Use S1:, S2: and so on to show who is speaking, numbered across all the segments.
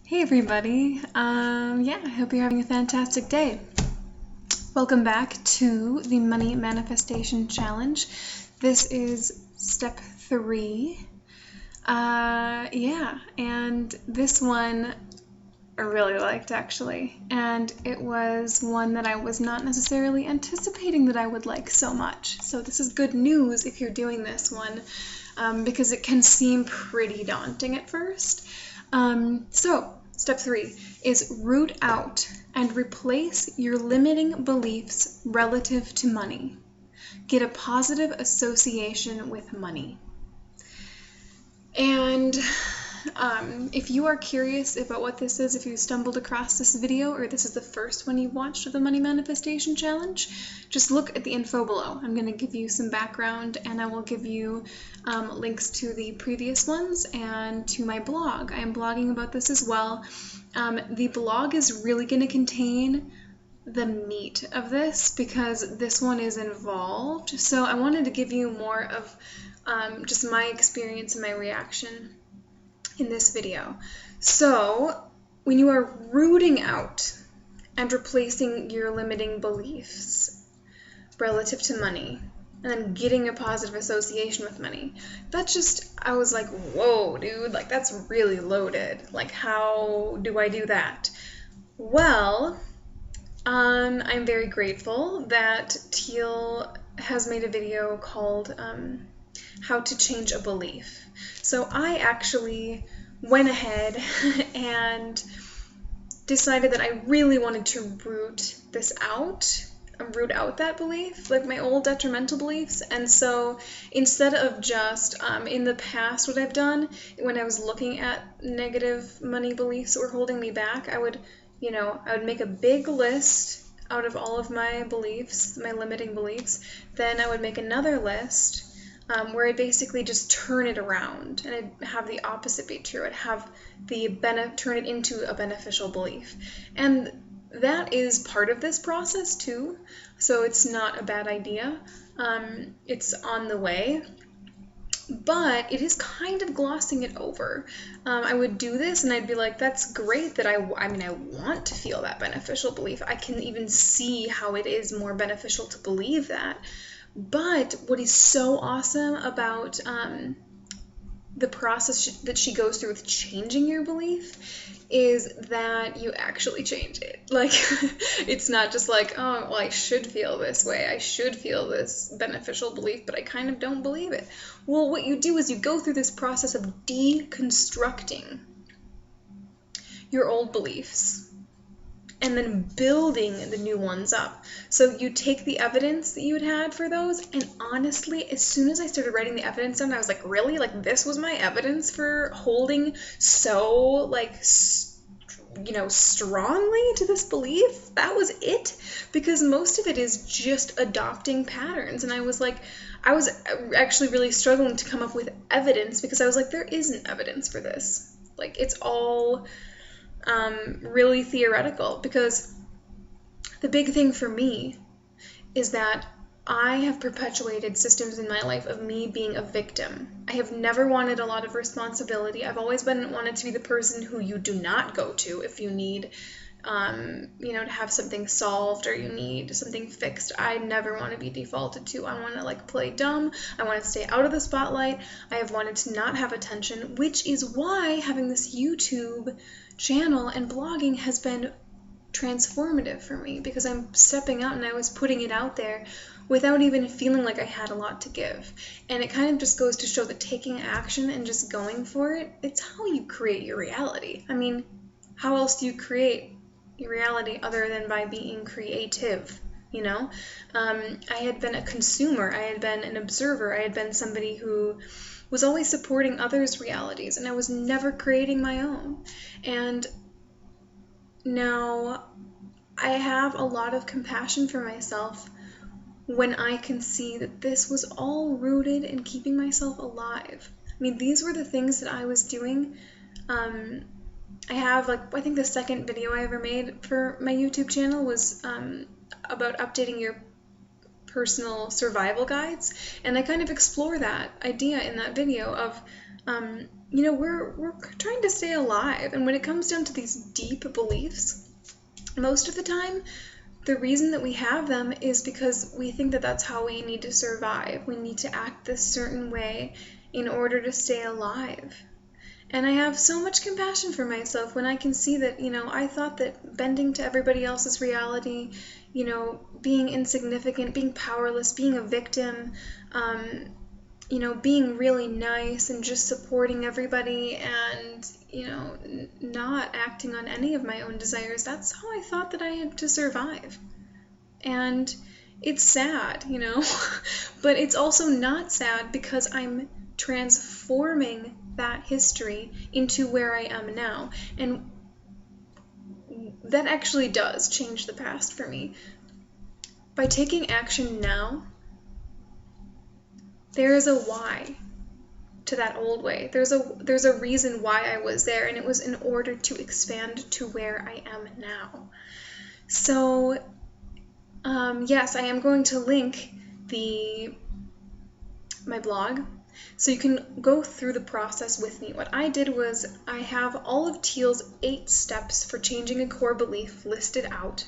S1: Hey everybody, yeah, I hope you're having a fantastic day. Welcome back to the Money Manifestation Challenge. This is step 3. Yeah, and this one I really liked actually, and it was one that I was not necessarily anticipating that I would like so much. So this is good news if you're doing this one, because it can seem pretty daunting at first. So step 3 is root out and replace your limiting beliefs relative to money. Get a positive association with money. And if you are curious about what this is, if you stumbled across this video or this is the first one you've watched of the Money Manifestation Challenge, just look at the info below. I'm going to give you some background and I will give you links to the previous ones and to my blog. I am blogging about this as well. The blog is really going to contain the meat of this because this one is involved. So I wanted to give you more of just my experience and my reaction in this video. So when you are rooting out and replacing your limiting beliefs relative to money and then getting a positive association with money, that's just, I was like, whoa, dude, like that's really loaded. Like, how do I do that? Well, I'm very grateful that Teal has made a video called How to Change a Belief. So I actually went ahead and decided that I really wanted to root out that belief, like my old detrimental beliefs. And so instead of just in the past, what I've done when I was looking at negative money beliefs that were holding me back, I would make a big list out of all of my beliefs, my limiting beliefs. Then I would make another list where I basically just turn it around and I'd have the opposite be true. I'd have turn it into a beneficial belief. And that is part of this process too, so it's not a bad idea. It's on the way, but it is kind of glossing it over. I would do this and I'd be like, that's great that I want to feel that beneficial belief. I can even see how it is more beneficial to believe that. But what is so awesome about the process that she goes through with changing your belief is that you actually change it. Like, it's not just like, oh, well, I should feel this way. I should feel this beneficial belief, but I kind of don't believe it. Well, what you do is you go through this process of deconstructing your old beliefs and then building the new ones up. So you take the evidence that you had for those, and honestly, as soon as I started writing the evidence down, I was like, really? Like, this was my evidence for holding so, like, strongly to this belief? That was it? Because most of it is just adopting patterns. And I was actually really struggling to come up with evidence because I was like, there isn't evidence for this. Like, it's all really theoretical, because the big thing for me is that I have perpetuated systems in my life of me being a victim. I have never wanted a lot of responsibility. I've always wanted to be the person who you do not go to if you need to have something solved or you need something fixed. I never want to be defaulted to. I want to play dumb. I want to stay out of the spotlight. I have wanted to not have attention, which is why having this YouTube channel and blogging has been transformative for me, because I'm stepping out and I was putting it out there without even feeling like I had a lot to give. And it kind of just goes to show that taking action and just going for it, it's how you create your reality. I mean, how else do you create your reality other than by being creative? I had been a consumer, I had been an observer, I had been somebody who was always supporting others' realities, and I was never creating my own. And now I have a lot of compassion for myself when I can see that this was all rooted in keeping myself alive. I mean, these were the things that I was doing. I have, I think the second video I ever made for my YouTube channel was about updating your personal survival guides, and I kind of explore that idea in that video of we're trying to stay alive. And when it comes down to these deep beliefs, most of the time, the reason that we have them is because we think that that's how we need to survive. We need to act this certain way in order to stay alive. And I have so much compassion for myself when I can see that, I thought that bending to everybody else's reality, being insignificant, being powerless, being a victim, being really nice and just supporting everybody and, not acting on any of my own desires, that's how I thought that I had to survive. And it's sad, but it's also not sad because I'm transforming that history into where I am now. And that actually does change the past for me. By taking action now, there is a why to that old way. There's a reason why I was there, and it was in order to expand to where I am now. So, yes, I am going to link my blog, so you can go through the process with me. What I did was I have all of Teal's 8 steps for changing a core belief listed out.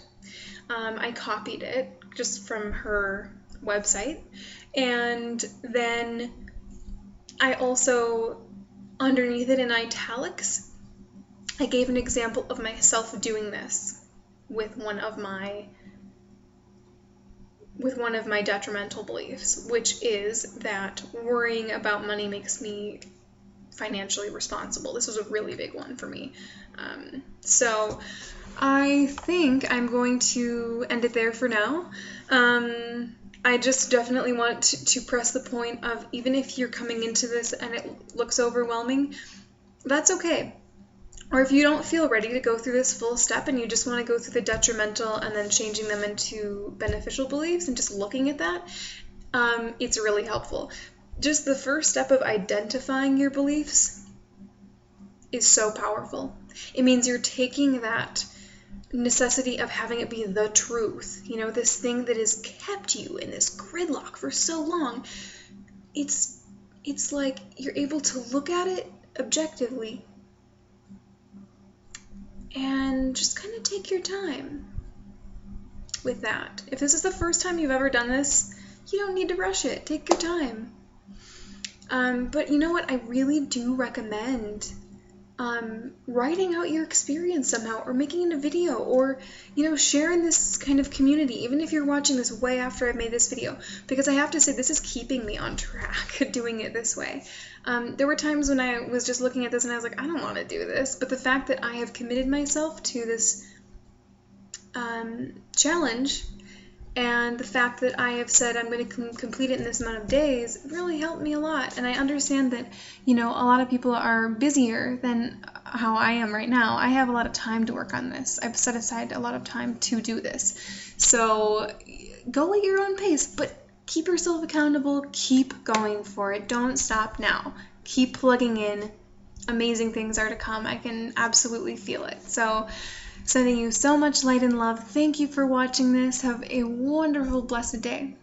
S1: I copied it just from her website, and then I also, underneath it in italics, I gave an example of myself doing this with one of my detrimental beliefs, which is that worrying about money makes me financially responsible. This was a really big one for me. So I think I'm going to end it there for now. I just definitely want to press the point of, even if you're coming into this and it looks overwhelming, that's okay. Or if you don't feel ready to go through this full step and you just want to go through the detrimental and then changing them into beneficial beliefs and just looking at that, it's really helpful. Just the first step of identifying your beliefs is so powerful. It means you're taking that necessity of having it be the truth, this thing that has kept you in this gridlock for so long. It's like you're able to look at it objectively and just kind of take your time with that. If this is the first time you've ever done this, you don't need to rush it. Take your time. But you know what? I really do recommend writing out your experience somehow, or making it a video, or sharing this kind of community, even if you're watching this way after I've made this video, because I have to say this is keeping me on track doing it this way. There were times when I was just looking at this and I was like, I don't want to do this, but the fact that I have committed myself to this challenge, and the fact that I have said I'm going to complete it in this amount of days really helped me a lot. And I understand that, a lot of people are busier than how I am right now. I have a lot of time to work on this. I've set aside a lot of time to do this. So go at your own pace, but keep yourself accountable. Keep going for it. Don't stop now. Keep plugging in. Amazing things are to come. I can absolutely feel it. So sending you so much light and love. Thank you for watching this. Have a wonderful, blessed day.